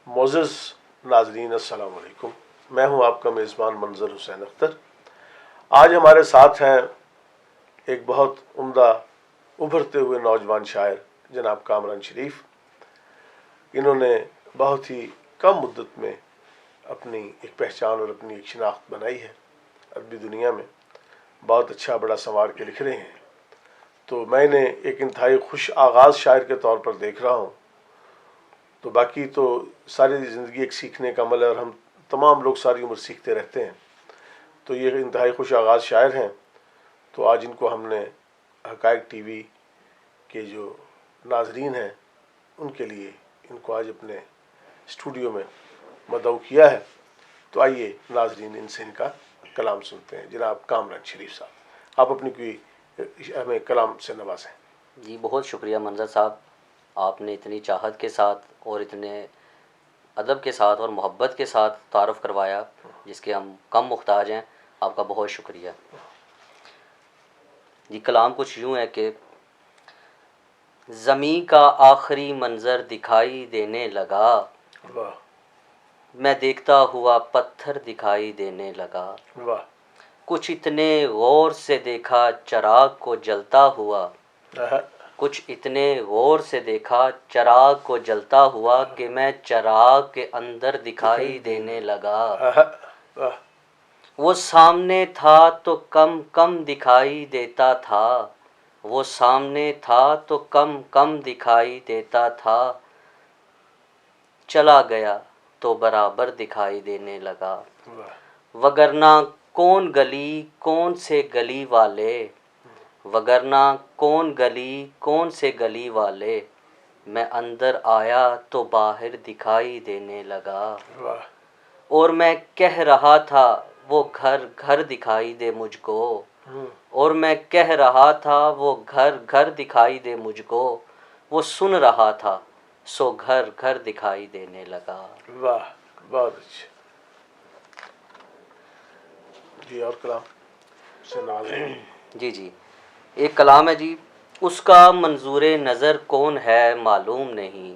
معزز ناظرین السلام علیکم، میں ہوں آپ کا میزبان منظر حسین اختر۔ آج ہمارے ساتھ ہیں ایک بہت عمدہ ابھرتے ہوئے نوجوان شاعر جناب کامران شریف۔ انہوں نے بہت ہی کم مدت میں اپنی ایک پہچان اور اپنی ایک شناخت بنائی ہے عربی دنیا میں، بہت اچھا بڑا سنوار کے لکھ رہے ہیں۔ تو میں نے ایک انتہائی خوش آغاز شاعر کے طور پر دیکھ رہا ہوں، تو باقی تو ساری زندگی ایک سیکھنے کا عمل ہے اور ہم تمام لوگ ساری عمر سیکھتے رہتے ہیں۔ تو یہ انتہائی خوش آغاز شاعر ہیں، تو آج ان کو ہم نے حقائق ٹی وی کے جو ناظرین ہیں ان کے لیے ان کو آج اپنے اسٹوڈیو میں مدعو کیا ہے۔ تو آئیے ناظرین ان سے ان کا کلام سنتے ہیں۔ جناب کامران شریف صاحب، آپ اپنی کوئی ہمیں کلام سے نوازیں۔ جی بہت شکریہ منظر صاحب، آپ نے اتنی چاہت کے ساتھ اور اتنے ادب کے ساتھ اور محبت کے ساتھ تعارف کروایا جس کے ہم کم محتاج ہیں۔ آپ کا بہت شکریہ۔ جی کلام کچھ یوں ہے کہ زمیں کا آخری منظر دکھائی دینے لگا، واہ میں دیکھتا ہوا پتھر دکھائی دینے لگا، واہ، کچھ اتنے غور سے دیکھا چراغ کو جلتا ہوا، کچھ اتنے غور سے دیکھا چراغ کو جلتا ہوا کہ میں چراغ کے اندر دکھائی دینے لگا، واہ، وہ سامنے تھا تو کم کم دکھائی دیتا تھا، وہ سامنے تھا تو کم کم دکھائی دیتا تھا، چلا گیا تو برابر دکھائی دینے لگا، وگرنہ کون گلی کون سے گلی والے، وگرنہ کون گلی کون سے گلی والے، میں اندر آیا تو باہر دکھائی دینے لگا، واہ، اور میں کہہ رہا تھا وہ گھر گھر دکھائی دے مجھ کو، اور میں کہہ رہا تھا وہ گھر گھر دکھائی دے مجھ کو، وہ سن رہا تھا سو گھر گھر دکھائی دینے لگا۔ واہ، بہت اچھا۔ جی اور کلام سے نوازیں۔ جی ایک کلام ہے جی، اس کا منظور نظر کون ہے معلوم نہیں،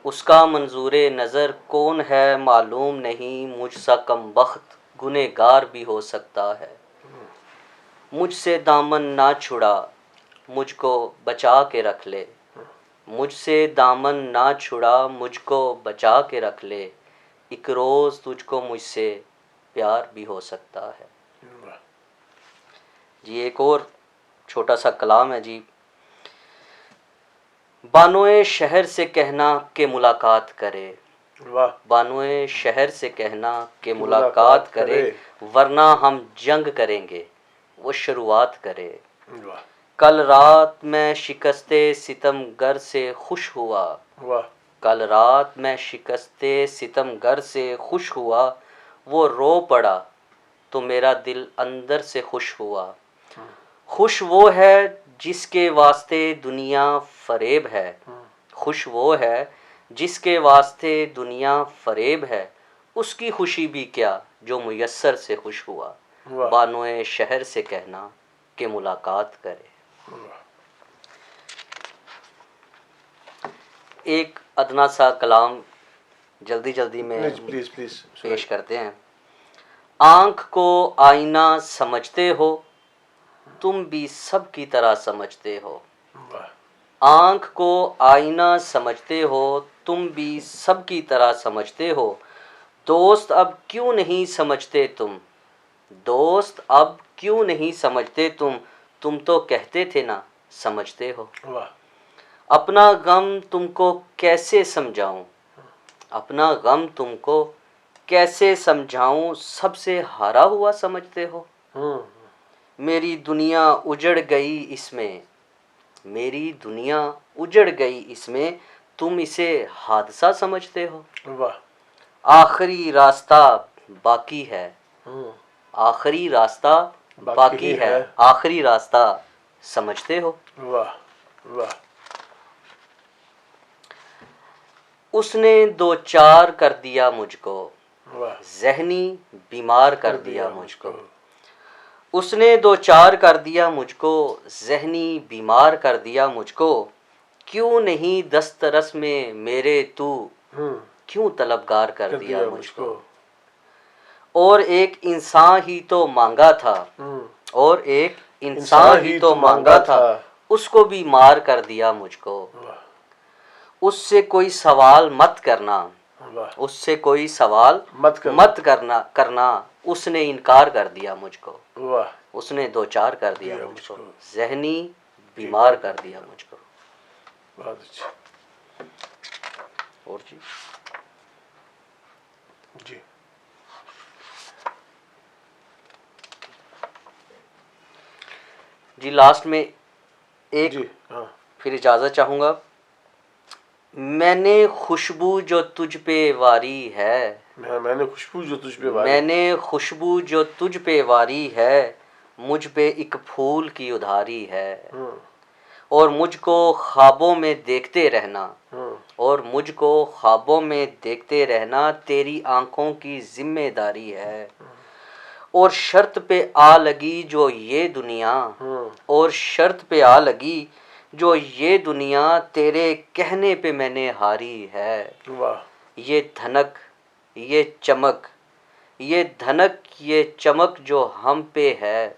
اس کا منظور نظر کون ہے معلوم نہیں، مجھ سا کم بخت گنہگار بھی ہو سکتا ہے، مجھ سے دامن نہ چھڑا مجھ کو بچا کے رکھ لے، مجھ سے دامن نہ چھڑا مجھ کو بچا کے رکھ لے، ایک روز تجھ کو مجھ سے پیار بھی ہو سکتا ہے۔ جی ایک اور چھوٹا سا کلام ہے جی، بانوئے شہر سے کہنا کہ ملاقات کرے، واہ، بانوئے شہر سے کہنا کہ ملاقات کرے، ورنہ ہم جنگ کریں گے وہ شروعات کرے، واہ، کل رات میں شکست ستم گر سے خوش ہوا، واہ، کل رات میں شکست ستم گر سے خوش ہوا، وہ رو پڑا تو میرا دل اندر سے خوش ہوا، خوش وہ ہے جس کے واسطے دنیا فریب ہے، خوش وہ ہے جس کے واسطے دنیا فریب ہے، اس کی خوشی بھی کیا جو میسر سے خوش ہوا، بانوئے شہر سے کہنا کہ ملاقات کرے۔ ایک ادنا سا کلام جلدی جلدی میں پلیز پیش کرتے ہیں۔ آنکھ کو آئینہ سمجھتے ہو تم بھی سب کی طرح سمجھتے ہو، آنکھ کو آئینہ سمجھتے ہو تم بھی سب کی طرح سمجھتے ہو، دوست اب کیوں نہیں سمجھتے تم، دوست اب کیوں نہیں سمجھتے تم تو کہتے تھے نا سمجھتے ہو، اپنا غم تم کو کیسے سمجھاؤں، اپنا غم تم کو کیسے سمجھاؤں، سب سے ہارا ہوا سمجھتے ہو، میری دنیا اجڑ گئی اس میں، میری دنیا اجڑ گئی اس میں، تم اسے حادثہ سمجھتے ہو، آخری راستہ باقی ہے، آخری راستہ باقی ہے، آخری راستہ سمجھتے ہو، واہ واہ، اس نے دو چار کر دیا مجھ کو، واہ، ذہنی بیمار کر دیا مجھ کو، اس نے دو چار کر دیا مجھ کو، ذہنی بیمار کر دیا مجھ کو، کیوں نہیں دسترس میں میرے تو، کیوں طلبگار کر کر دیا مجھ کو؟ اور ایک انسان ہی تو مانگا تھا، ہوں، اور ایک انسان ہی تو مانگا تھا، اس کو بھی مار کر دیا مجھ کو۔ واہ اس سے کوئی سوال مت کرنا، واہ اس سے کوئی سوال مت کرنا، اس نے انکار کر دیا مجھ کو، واہ اس نے دوچار کر دیا دیا مجھ مجھ کو، کو، ذہنی بیمار کر دیا مجھ کو۔ بہت اچھا اور جی جی۔ جی لاسٹ میں ایک جی ہاں، پھر اجازت چاہوں گا۔ میں نے خوشبو جو تجھ پہ واری ہے، میں نے خوشبو جو تجھ پہ واری، میں نے خوشبو جو تجھ پہ واری ہے، مجھ پہ ایک پھول کی ادھاری ہے، ہوں اور مجھ کو خوابوں میں دیکھتے رہنا، ہوں اور مجھ کو خوابوں میں دیکھتے رہنا تیری آنکھوں کی ذمہ داری ہے، اور شرط پہ آ لگی جو یہ دنیا، ہوں اور شرط پہ آ لگی جو یہ دنیا تیرے کہنے پہ میں نے ہاری ہے۔ واہ یہ دھنک، یہ چمک، یہ دھنک، یہ چمک جو ہم پہ ہے،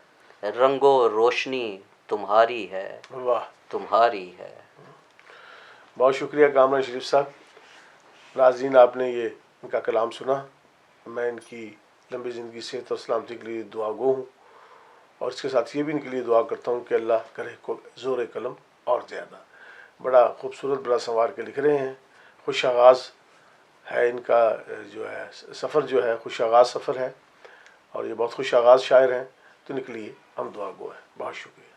رنگ و روشنی تمہاری ہے، واہ، تمہاری ہے۔ بہت شکریہ کامران شریف صاحب۔ ناظرین آپ نے یہ ان کا کلام سنا، میں ان کی لمبی زندگی صحت اور سلامتی کے لیے دعا گو ہوں، اور اس کے ساتھ یہ بھی ان کے لیے دعا کرتا ہوں کہ اللہ کرے کو زور قلم اور زیادہ۔ بڑا خوبصورت، بڑا سنوار کے لکھ رہے ہیں، خوش آغاز ہے ان کا جو ہے سفر، جو ہے خوش آغاز سفر ہے، اور یہ بہت خوش آغاز شاعر ہیں، تو ان کے لیے ہم دعا گو ہیں۔ بہت شکریہ۔